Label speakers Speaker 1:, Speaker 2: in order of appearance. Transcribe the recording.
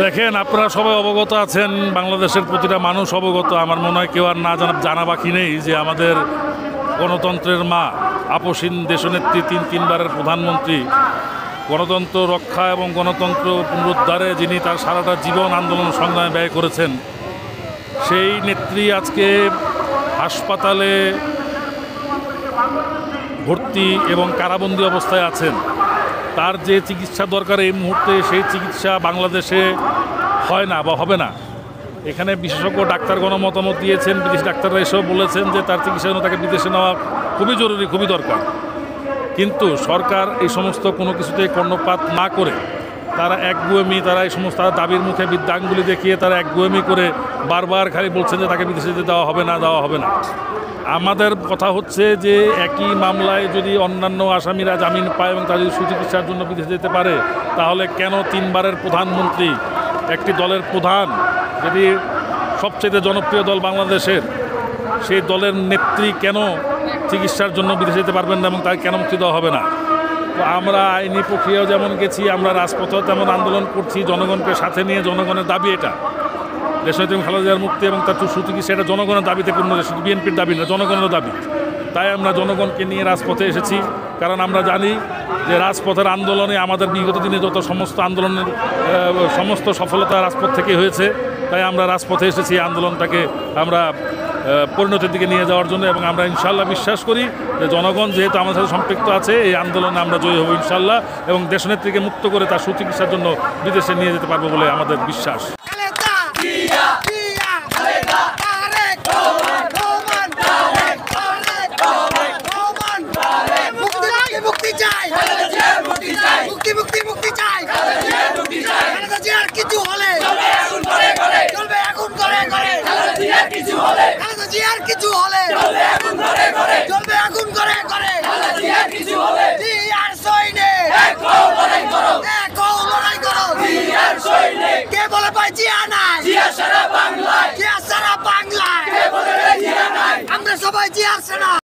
Speaker 1: দেখেন, আপনারা সবাই অবগত আছেন, বাংলাদেশের প্রতিটা মানুষ অবগত। আমার মনে হয় কেউ আর না জানা বাকি নেই যে আমাদের গণতন্ত্রের মা, আপসীন দেশনেত্রী, তিনবারের প্রধানমন্ত্রী, গণতন্ত্র রক্ষা এবং গণতন্ত্র পুনরুদ্ধারে যিনি তার সারাটা জীবন আন্দোলন সংগ্রামে ব্যয় করেছেন, সেই নেত্রী আজকে হাসপাতালে ভর্তি এবং কারাবন্দী অবস্থায় আছেন। তার যে চিকিৎসা দরকার এই মুহূর্তে, সেই চিকিৎসা বাংলাদেশে হয় না বা হবে না। এখানে বিশেষজ্ঞ ডাক্তারগণ মতামত দিয়েছেন, বিদেশি ডাক্তাররা এসেও বলেছেন যে তার চিকিৎসার জন্য তাকে বিদেশে নেওয়া খুবই জরুরি, খুবই দরকার। কিন্তু সরকার এই সমস্ত কোনো কিছুতে কর্ণপাত না করে তারা তারা এই সমস্ত দাবির মুখে বৃদ্ধাঙ্গুলি দেখিয়ে তারা একগুয়েমি করে বারবার খালি বলছেন যে তাকে বিদেশে যেতে দেওয়া হবে না। আমাদের কথা হচ্ছে যে একই মামলায় যদি অন্যান্য আসামিরা জামিন পায় এবং তারা যদি সুচিকিৎসার জন্য বিদেশে যেতে পারে, তাহলে কেন তিনবারের প্রধানমন্ত্রী, একটি দলের প্রধান, যদি সবচেয়ে জনপ্রিয় দল বাংলাদেশের, সেই দলের নেত্রী কেন চিকিৎসার জন্য বিদেশে যেতে পারবেন না এবং তাকে কেন মুক্তি দেওয়া হবে না? তো আমরা আইনি প্রক্রিয়াও যেমন গেছি, আমরা রাজপথেও তেমন আন্দোলন করছি, জনগণকে সাথে নিয়ে। জনগণের দাবি এটা, দেশনেত্রী খালেদা জিয়ার মুক্তি এবং তার সুচিকিৎসা, এটা জনগণের দাবিতে কোনো বিএনপির দাবি না, জনগণের দাবি। তাই আমরা জনগণকে নিয়ে রাজপথে এসেছি, কারণ আমরা জানি যে রাজপথের আন্দোলনে আমাদের বিগত দিনে যত সমস্ত আন্দোলনের সমস্ত সফলতা রাজপথ থেকে হয়েছে। তাই আমরা রাজপথে এসেছি আন্দোলনটাকে আমরা পরিণতির দিকে নিয়ে যাওয়ার জন্য, এবং আমরা ইনশাল্লাহ বিশ্বাস করি যে জনগণ যেহেতু আমাদের সাথে সম্পৃক্ত আছে, এই আন্দোলনে আমরা জয়ী হব ইনশাল্লাহ, এবং দেশনেত্রীকে মুক্ত করে তার সুচিকিৎসার জন্য বিদেশে নিয়ে যেতে পারবো বলে আমাদের বিশ্বাস।
Speaker 2: আমরা সবাই জিয়ার সেনা।